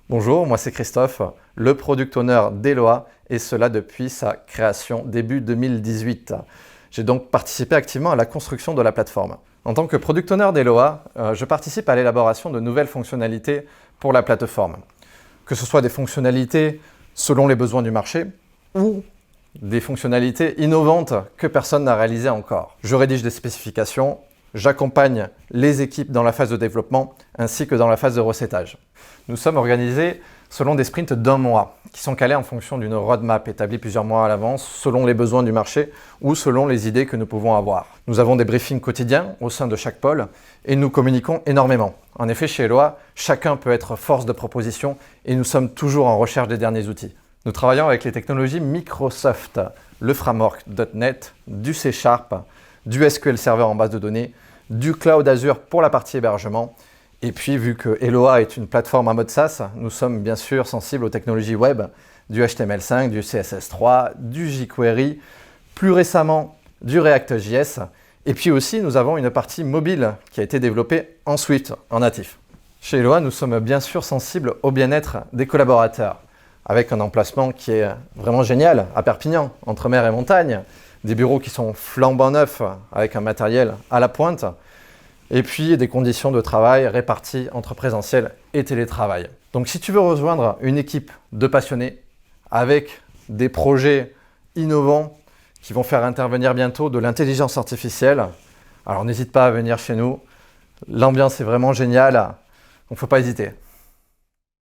Bonjour, moi c'est Christophe, le Product Owner d'Eloa et cela depuis sa création début 2018. J'ai donc participé activement à la construction de la plateforme. En tant que Product Owner d'Eloa, je participe à l'élaboration de nouvelles fonctionnalités pour la plateforme. Que ce soit des fonctionnalités selon les besoins du marché ou des fonctionnalités innovantes que personne n'a réalisées encore. Je rédige des spécifications, j'accompagne les équipes dans la phase de développement ainsi que dans la phase de recettage. Nous sommes organisés selon des sprints d'1 mois qui sont calés en fonction d'une roadmap établie plusieurs mois à l'avance selon les besoins du marché ou selon les idées que nous pouvons avoir. Nous avons des briefings quotidiens au sein de chaque pôle et nous communiquons énormément. En effet, chez Eloa, chacun peut être force de proposition et nous sommes toujours en recherche des derniers outils. Nous travaillons avec les technologies Microsoft, le framework .NET, du C#, du SQL Server en base de données, du Cloud Azure pour la partie hébergement. Et puis, vu que Eloa est une plateforme en mode SaaS, nous sommes bien sûr sensibles aux technologies web, du HTML5, du CSS3, du jQuery, plus récemment du React.js. Et puis aussi, nous avons une partie mobile qui a été développée en Swift, en natif. Chez Eloa, nous sommes bien sûr sensibles au bien-être des collaborateurs, avec un emplacement qui est vraiment génial, à Perpignan, entre mer et montagne, des bureaux qui sont flambant neufs, avec un matériel à la pointe, et puis des conditions de travail réparties entre présentiel et télétravail. Donc si tu veux rejoindre une équipe de passionnés avec des projets innovants qui vont faire intervenir bientôt de l'intelligence artificielle, alors n'hésite pas à venir chez nous. L'ambiance est vraiment géniale, donc il ne faut pas hésiter.